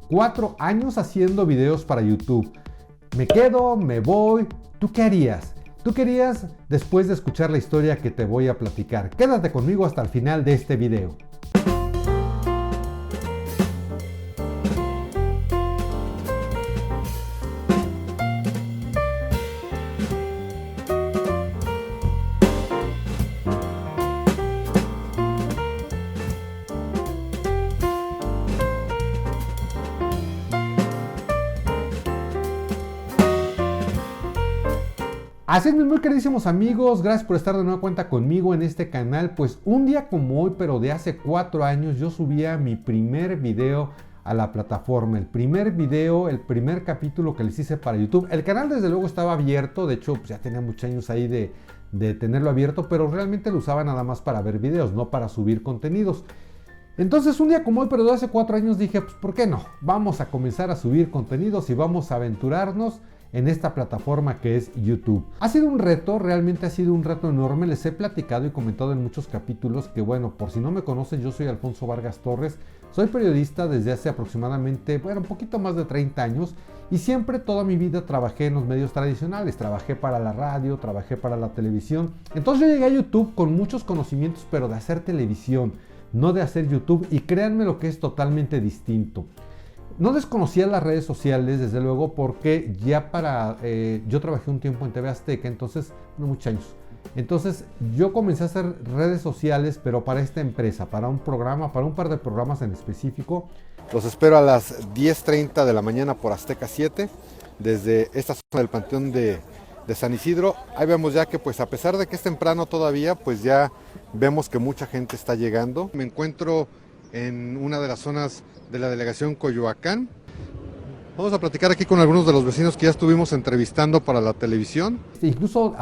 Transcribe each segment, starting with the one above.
4 años haciendo videos para YouTube. Me quedo, me voy. ¿Tú qué harías? ¿Tú qué harías después de escuchar la historia que te voy a platicar? Quédate conmigo hasta el final de este video. Así es, mis muy queridísimos amigos, gracias por estar de nueva cuenta conmigo en este canal. Pues un día como hoy, pero de hace 4 años, yo subía mi primer video a la plataforma. El primer video, el primer capítulo que les hice para YouTube. El canal desde luego estaba abierto, de hecho pues ya tenía muchos años ahí de tenerlo abierto, pero realmente lo usaba nada más para ver videos, no para subir contenidos. Entonces un día como hoy, pero de hace 4 años dije, pues ¿por qué no? Vamos a comenzar a subir contenidos y vamos a aventurarnos en esta plataforma que es YouTube. Ha sido un reto, realmente ha sido un reto enorme. Les he platicado y comentado en muchos capítulos que, bueno, por si no me conocen, yo soy Alfonso Vargas Torres. Soy periodista desde hace aproximadamente, bueno, un poquito más de 30 años y siempre toda mi vida trabajé en los medios tradicionales. Trabajé para la radio, trabajé para la televisión. Entonces yo llegué a YouTube con muchos conocimientos, pero de hacer televisión, no de hacer YouTube, y créanme lo que es totalmente distinto. No desconocía las redes sociales, desde luego, porque ya yo trabajé un tiempo en TV Azteca, entonces, no muchos años. Entonces, yo comencé a hacer redes sociales, pero para esta empresa, para un programa, para un par de programas en específico. Los espero a las 10:30 de la mañana por Azteca 7, desde esta zona del Panteón de San Isidro. Ahí vemos ya que, pues, a pesar de que es temprano todavía, pues ya vemos que mucha gente está llegando. Me encuentro en una de las zonas de la delegación Coyoacán. Vamos a platicar aquí con algunos de los vecinos que ya estuvimos entrevistando para la televisión. Incluso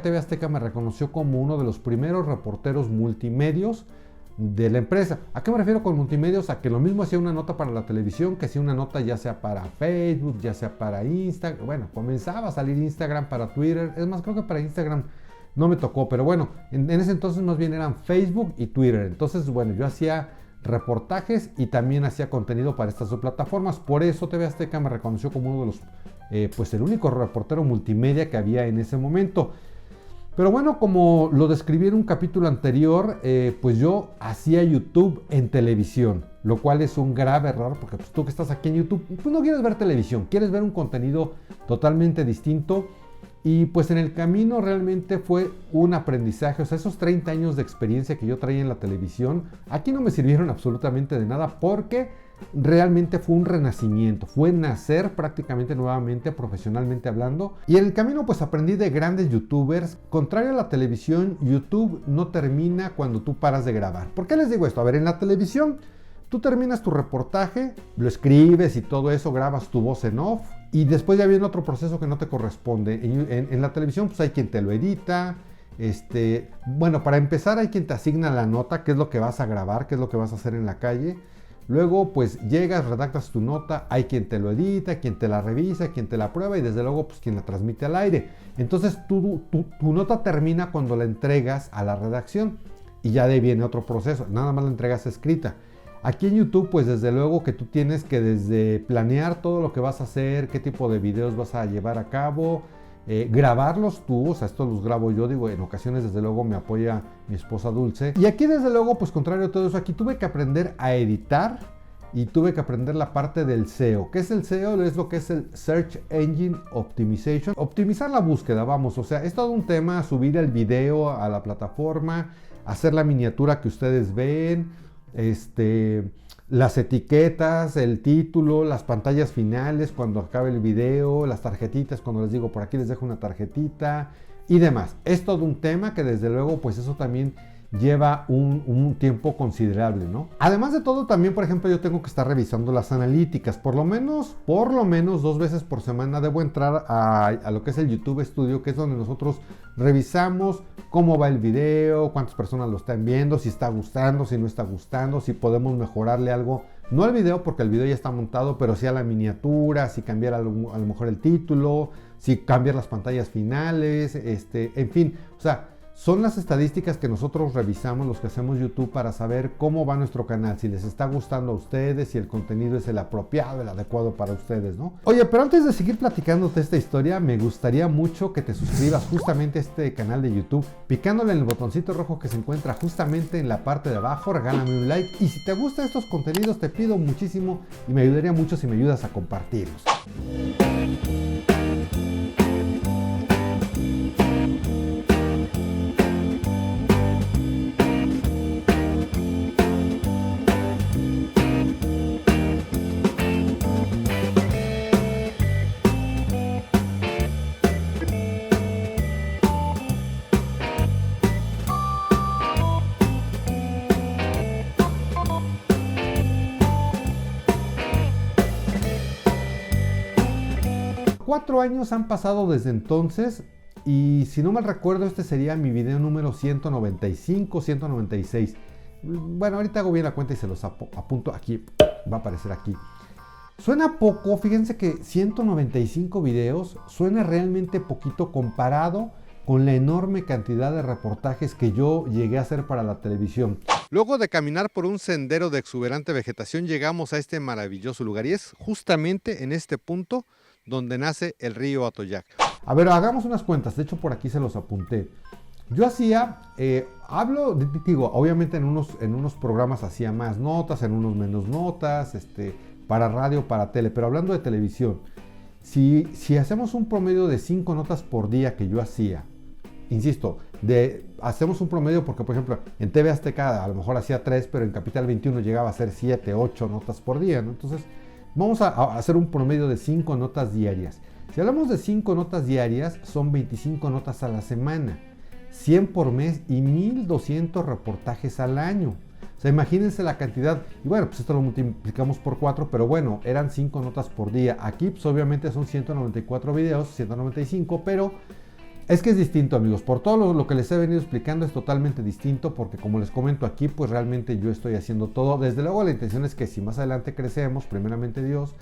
TV Azteca me reconoció como uno de los primeros reporteros multimedios de la empresa. ¿A qué me refiero con multimedios? A que lo mismo hacía una nota para la televisión, que hacía una nota ya sea para Facebook, ya sea para Instagram. Bueno, comenzaba a salir Instagram, para Twitter. Es más, creo que para Instagram no me tocó, pero bueno, en ese entonces más bien eran Facebook y Twitter. Entonces, bueno, yo hacía reportajes y también hacía contenido para estas dos plataformas. Por eso TV Azteca me reconoció como uno de los, pues el único reportero multimedia que había en ese momento. Pero bueno, como lo describí en un capítulo anterior, pues yo hacía YouTube en televisión, lo cual es un grave error, porque pues tú que estás aquí en YouTube, pues no quieres ver televisión, quieres ver un contenido totalmente distinto. Y pues en el camino realmente fue un aprendizaje. O sea, esos 30 años de experiencia que yo traía en la televisión, aquí no me sirvieron absolutamente de nada, porque realmente fue un renacimiento, fue nacer prácticamente nuevamente, profesionalmente hablando. Y en el camino pues aprendí de grandes youtubers. Contrario a la televisión, YouTube no termina cuando tú paras de grabar. ¿Por qué les digo esto? A ver, en la televisión tú terminas tu reportaje, lo escribes y todo eso, grabas tu voz en off y después ya viene otro proceso que no te corresponde. En la televisión pues hay quien te lo edita. Bueno, para empezar hay quien te asigna la nota, qué es lo que vas a grabar, qué es lo que vas a hacer en la calle. Luego pues llegas, redactas tu nota, hay quien te lo edita, quien te la revisa, quien te la prueba y desde luego pues quien la transmite al aire. Entonces tu nota termina cuando la entregas a la redacción y ya de ahí viene otro proceso, nada más la entregas escrita. Aquí en YouTube, pues desde luego que tú tienes que desde planear todo lo que vas a hacer, qué tipo de videos vas a llevar a cabo, grabarlos tú, o sea, estos los grabo yo, digo, en ocasiones desde luego me apoya mi esposa Dulce. Y aquí desde luego, pues contrario a todo eso, aquí tuve que aprender a editar y tuve que aprender la parte del SEO. ¿Qué es el SEO? Es lo que es el Search Engine Optimization. Optimizar la búsqueda, vamos, o sea, es todo un tema, subir el video a la plataforma, hacer la miniatura que ustedes ven, las etiquetas, el título, las pantallas finales cuando acabe el video, las tarjetitas cuando les digo por aquí les dejo una tarjetita y demás. Es todo un tema que desde luego pues eso también lleva un tiempo considerable, ¿no? Además de todo, también, por ejemplo, yo tengo que estar revisando las analíticas. Por lo menos 2 veces por semana debo entrar a lo que es el YouTube Studio, que es donde nosotros revisamos cómo va el video, cuántas personas lo están viendo, si está gustando, si no está gustando, si podemos mejorarle algo. No al video, porque el video ya está montado, pero sí a la miniatura, si cambiar a lo mejor el título, si cambiar las pantallas finales, en fin, o sea, Son las estadísticas que nosotros revisamos, los que hacemos YouTube, para saber cómo va nuestro canal, si les está gustando a ustedes, si el contenido es el apropiado, el adecuado para ustedes, ¿no? Oye, pero antes de seguir platicándote esta historia, me gustaría mucho que te suscribas justamente a este canal de YouTube, picándole en el botoncito rojo que se encuentra justamente en la parte de abajo. Regálame un like, y si te gustan estos contenidos, te pido muchísimo y me ayudaría mucho si me ayudas a compartirlos. 4 años han pasado desde entonces, y si no mal recuerdo, este sería mi video número 195, 196. Bueno, ahorita hago bien la cuenta y se los apunto aquí, va a aparecer aquí. Suena poco, fíjense que 195 videos suena realmente poquito comparado con la enorme cantidad de reportajes que yo llegué a hacer para la televisión. Luego de caminar por un sendero de exuberante vegetación, llegamos a este maravilloso lugar, y es justamente en este punto donde nace el río Atoyac. A ver, hagamos unas cuentas, de hecho por aquí se los apunté. Yo hacía, digo, obviamente en unos programas hacía más notas, en unos menos notas, para radio, para tele, pero hablando de televisión, si hacemos un promedio de 5 notas por día que yo hacía, insisto, hacemos un promedio porque, por ejemplo, en TV Azteca a lo mejor hacía 3, pero en Capital 21 llegaba a hacer 7, 8 notas por día, ¿no? Entonces, vamos a hacer un promedio de 5 notas diarias. Si hablamos de 5 notas diarias, son 25 notas a la semana, 100 por mes y 1200 reportajes al año. O sea, imagínense la cantidad. Y bueno, pues esto lo multiplicamos por 4, pero bueno, eran 5 notas por día. Aquí, pues obviamente son 194 videos, 195, pero es que es distinto, amigos. Por todo lo que les he venido explicando es totalmente distinto, porque como les comento aquí, pues realmente yo estoy haciendo todo. Desde luego la intención es que si más adelante crecemos, primeramente Dios,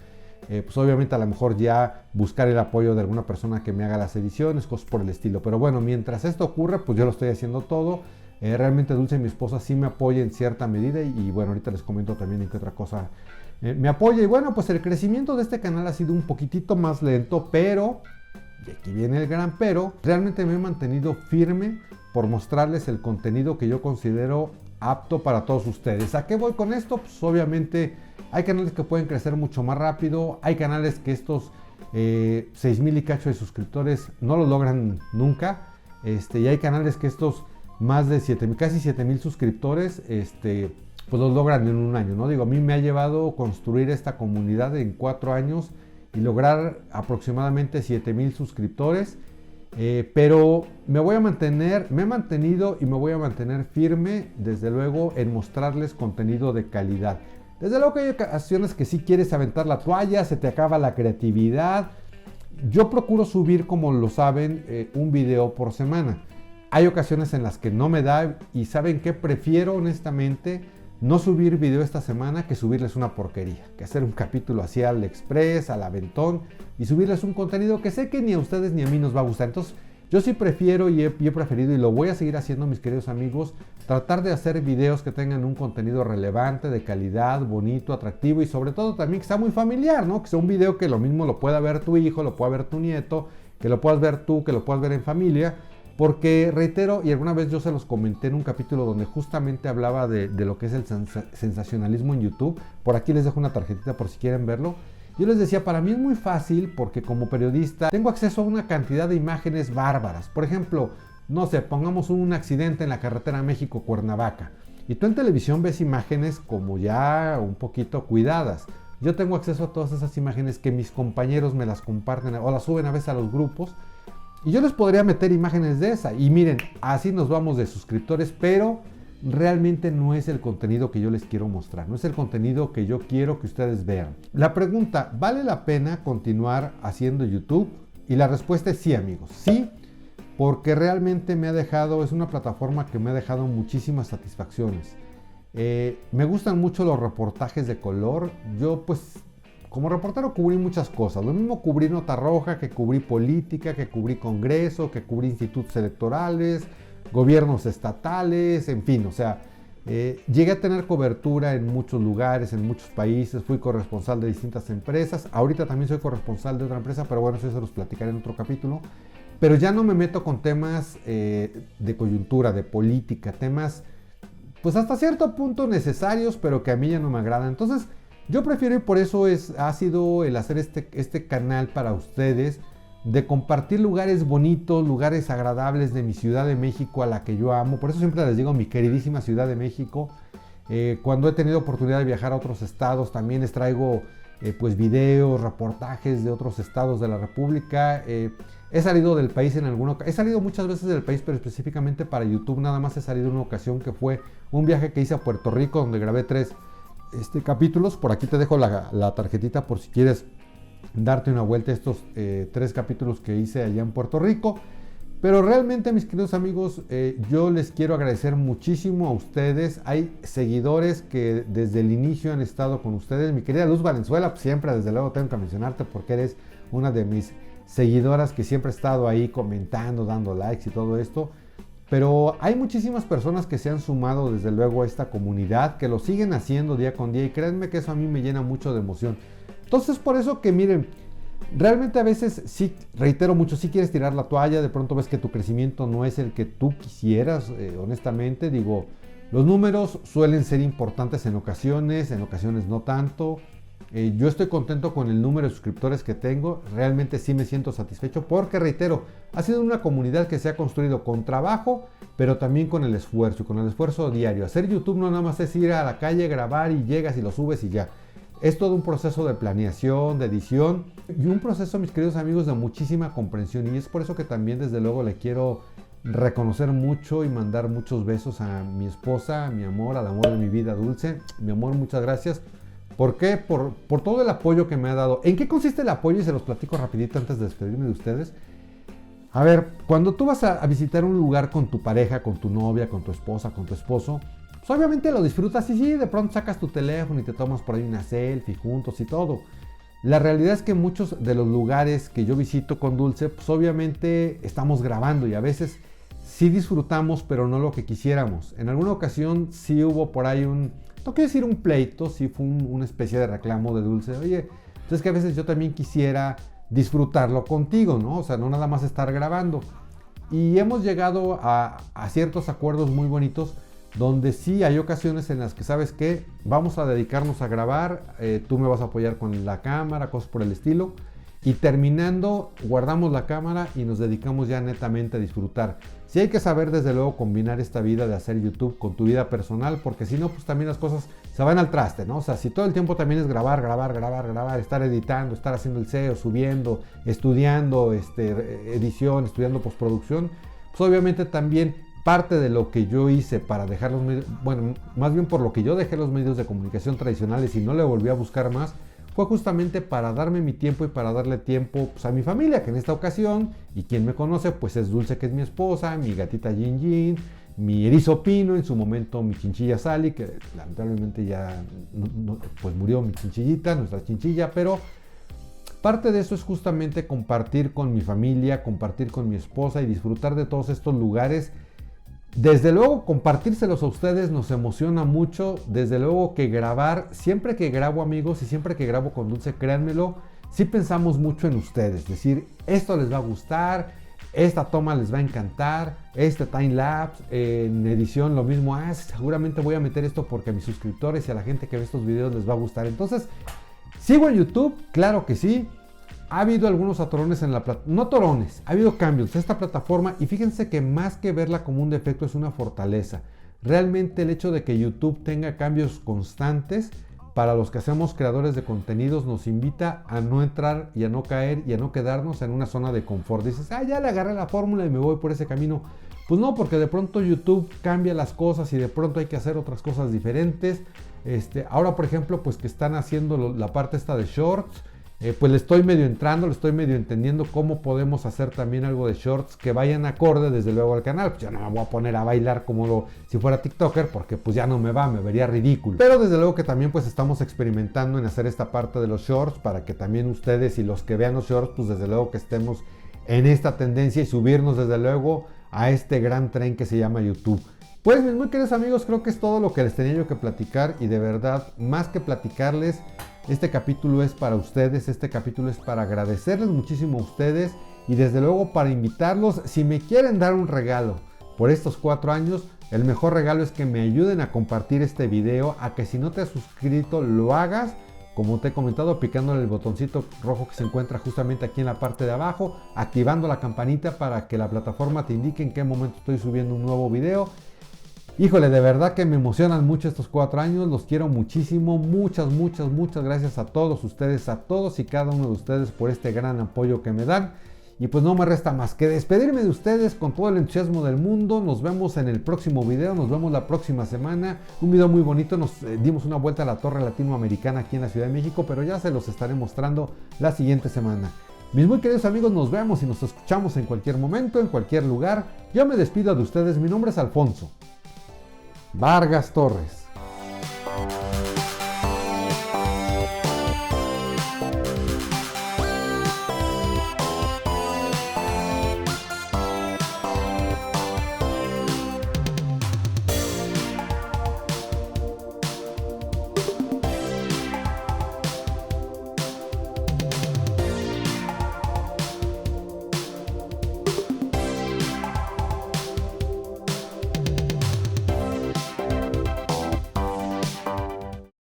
pues obviamente a lo mejor ya buscar el apoyo de alguna persona que me haga las ediciones, cosas por el estilo. Pero bueno, mientras esto ocurre, pues yo lo estoy haciendo todo. Realmente Dulce, mi esposa, sí me apoya en cierta medida, y bueno, ahorita les comento también en qué otra cosa me apoya. Y bueno, pues el crecimiento de este canal ha sido un poquitito más lento, pero... y aquí viene el gran pero, realmente me he mantenido firme por mostrarles el contenido que yo considero apto para todos ustedes. ¿A qué voy con esto? Pues obviamente hay canales que pueden crecer mucho más rápido, hay canales que estos 6,000 y cacho de suscriptores no lo logran nunca, y hay canales que estos más de 7,000, casi 7,000 suscriptores, pues los logran en un año, ¿no? Digo, a mí me ha llevado construir esta comunidad en 4 años y lograr aproximadamente 7,000 suscriptores, pero me he mantenido y me voy a mantener firme, desde luego, en mostrarles contenido de calidad. Desde luego que hay ocasiones que sí quieres aventar la toalla, se te acaba la creatividad. Yo procuro subir, como lo saben, un video por semana. Hay ocasiones en las que no me da, y ¿saben qué? Prefiero honestamente no subir video esta semana que subirles una porquería, que hacer un capítulo así al express, al aventón, y subirles un contenido que sé que ni a ustedes ni a mí nos va a gustar. Entonces yo sí prefiero y he preferido, y lo voy a seguir haciendo, mis queridos amigos, tratar de hacer videos que tengan un contenido relevante, de calidad, bonito, atractivo, y sobre todo también que sea muy familiar, ¿no? Que sea un video que lo mismo lo pueda ver tu hijo, lo pueda ver tu nieto, que lo puedas ver tú, que lo puedas ver en familia. Porque reitero, y alguna vez yo se los comenté en un capítulo donde justamente hablaba de lo que es el sensacionalismo en YouTube. Por aquí les dejo una tarjetita por si quieren verlo. Yo les decía, para mí es muy fácil porque como periodista tengo acceso a una cantidad de imágenes bárbaras. Por ejemplo, no sé, pongamos un accidente en la carretera México-Cuernavaca. Y tú en televisión ves imágenes como ya un poquito cuidadas. Yo tengo acceso a todas esas imágenes que mis compañeros me las comparten o las suben a veces a los grupos. Y yo les podría meter imágenes de esa. Y miren, así nos vamos de suscriptores, pero realmente no es el contenido que yo les quiero mostrar. No es el contenido que yo quiero que ustedes vean. La pregunta, ¿vale la pena continuar haciendo YouTube? Y la respuesta es sí, amigos. Sí, porque realmente es una plataforma que me ha dejado muchísimas satisfacciones. Me gustan mucho los reportajes de color. Yo pues... como reportero cubrí muchas cosas. Lo mismo cubrí Nota Roja, que cubrí política, que cubrí Congreso, que cubrí institutos electorales, gobiernos estatales, en fin, o sea, llegué a tener cobertura en muchos lugares, en muchos países, fui corresponsal de distintas empresas, ahorita también soy corresponsal de otra empresa, pero bueno, eso se los platicaré en otro capítulo, pero ya no me meto con temas de coyuntura, de política, temas pues hasta cierto punto necesarios, pero que a mí ya no me agradan. Entonces yo prefiero, y por eso ha sido el hacer este canal para ustedes, de compartir lugares bonitos, lugares agradables de mi Ciudad de México, a la que yo amo. Por eso siempre les digo mi queridísima Ciudad de México. Cuando he tenido oportunidad de viajar a otros estados, también les traigo pues videos, reportajes de otros estados de la República. He salido del país he salido muchas veces del país, pero específicamente para YouTube nada más he salido en una ocasión, que fue un viaje que hice a Puerto Rico, donde grabé 3 capítulos. Por aquí te dejo la tarjetita por si quieres darte una vuelta a estos 3 capítulos que hice allá en Puerto Rico. Pero realmente, mis queridos amigos, yo les quiero agradecer muchísimo a ustedes. Hay seguidores que desde el inicio han estado con ustedes. Mi querida Luz Valenzuela, pues siempre desde luego tengo que mencionarte porque eres una de mis seguidoras que siempre ha estado ahí comentando, dando likes y todo esto. Pero hay muchísimas personas que se han sumado desde luego a esta comunidad, que lo siguen haciendo día con día, y créanme que eso a mí me llena mucho de emoción. Entonces, por eso que miren, realmente a veces sí, reitero mucho, si quieres tirar la toalla, de pronto ves que tu crecimiento no es el que tú quisieras, honestamente, digo, los números suelen ser importantes en ocasiones no tanto. Yo estoy contento con el número de suscriptores que tengo, realmente sí me siento satisfecho porque, reitero, ha sido una comunidad que se ha construido con trabajo, pero también con el esfuerzo diario. Hacer YouTube no nada más es ir a la calle, grabar y llegas y lo subes y ya. Es todo un proceso de planeación, de edición y un proceso, mis queridos amigos, de muchísima comprensión, y es por eso que también desde luego le quiero reconocer mucho y mandar muchos besos a mi esposa, a mi amor, al amor de mi vida, Dulce. Mi amor, muchas gracias. ¿Por qué? Por todo el apoyo que me ha dado. ¿En qué consiste el apoyo? Y se los platico rapidito antes de despedirme de ustedes. A ver, cuando tú vas a visitar un lugar con tu pareja, con tu novia, con tu esposa, con tu esposo, pues obviamente lo disfrutas y sí, de pronto sacas tu teléfono y te tomas por ahí una selfie juntos y todo. La realidad es que muchos de los lugares que yo visito con Dulce, pues obviamente estamos grabando y a veces sí disfrutamos, pero no lo que quisiéramos. En alguna ocasión sí hubo por ahí no quiero decir un pleito, sí fue una especie de reclamo de Dulce. Oye, entonces que a veces yo también quisiera disfrutarlo contigo, ¿no? O sea, no nada más estar grabando. Y hemos llegado a ciertos acuerdos muy bonitos, donde sí hay ocasiones en las que, ¿sabes qué? Vamos a dedicarnos a grabar, tú me vas a apoyar con la cámara, cosas por el estilo. Y terminando, guardamos la cámara y nos dedicamos ya netamente a disfrutar. Sí hay que saber desde luego combinar esta vida de hacer YouTube con tu vida personal, porque si no, pues también las cosas se van al traste, ¿no? O sea, si todo el tiempo también es grabar, estar editando, estar haciendo el SEO, subiendo, estudiando edición, estudiando postproducción, pues obviamente también parte de lo que yo hice para dejar los medios, bueno, más bien por lo que yo dejé los medios de comunicación tradicionales y no le volví a buscar más, fue justamente para darme mi tiempo y para darle tiempo pues, a mi familia, que en esta ocasión, y quien me conoce, pues es Dulce, que es mi esposa, mi gatita Jin Jin, mi erizo Pino, en su momento mi chinchilla Sally, que lamentablemente ya pues murió mi chinchillita, nuestra chinchilla, pero parte de eso es justamente compartir con mi familia, compartir con mi esposa y disfrutar de todos estos lugares. Desde luego compartírselos a ustedes nos emociona mucho, desde luego que grabar, siempre que grabo amigos y siempre que grabo con Dulce, créanmelo, sí pensamos mucho en ustedes, es decir, esto les va a gustar, esta toma les va a encantar, este time lapse, en edición lo mismo, seguramente voy a meter esto porque a mis suscriptores y a la gente que ve estos videos les va a gustar. Entonces, ¿sigo en YouTube? Claro que sí. Ha habido algunos atorones en la plataforma, no torones, ha habido cambios en esta plataforma y fíjense que más que verla como un defecto es una fortaleza. Realmente el hecho de que YouTube tenga cambios constantes para los que hacemos creadores de contenidos nos invita a no entrar y a no caer y a no quedarnos en una zona de confort. Dices, ya le agarré la fórmula y me voy por ese camino. Pues no, porque de pronto YouTube cambia las cosas y de pronto hay que hacer otras cosas diferentes. Ahora por ejemplo pues que están haciendo la parte esta de shorts. Pues le estoy medio entendiendo cómo podemos hacer también algo de shorts que vayan acorde desde luego al canal. Pues yo no me voy a poner a bailar como si fuera TikToker porque pues ya no me vería ridículo. Pero desde luego que también pues estamos experimentando en hacer esta parte de los shorts para que también ustedes y los que vean los shorts pues desde luego que estemos en esta tendencia y subirnos desde luego a este gran tren que se llama YouTube. Pues mis muy queridos amigos, creo que es todo lo que les tenía yo que platicar, y de verdad, más que platicarles, este capítulo es para ustedes, este capítulo es para agradecerles muchísimo a ustedes, y desde luego para invitarlos, si me quieren dar un regalo por estos 4 años, el mejor regalo es que me ayuden a compartir este video, a que si no te has suscrito lo hagas, como te he comentado, picándole el botoncito rojo que se encuentra justamente aquí en la parte de abajo, activando la campanita para que la plataforma te indique en qué momento estoy subiendo un nuevo video. Híjole, de verdad que me emocionan mucho estos 4 años, los quiero muchísimo, muchas gracias a todos ustedes, a todos y cada uno de ustedes por este gran apoyo que me dan. Y pues no me resta más que despedirme de ustedes con todo el entusiasmo del mundo. Nos vemos en el próximo video, nos vemos la próxima semana. Un video muy bonito, nos dimos una vuelta a la Torre Latinoamericana aquí en la Ciudad de México, pero ya se los estaré mostrando la siguiente semana. Mis muy queridos amigos, nos vemos y nos escuchamos en cualquier momento, en cualquier lugar. Yo me despido de ustedes, mi nombre es Alfonso Vargas Torres.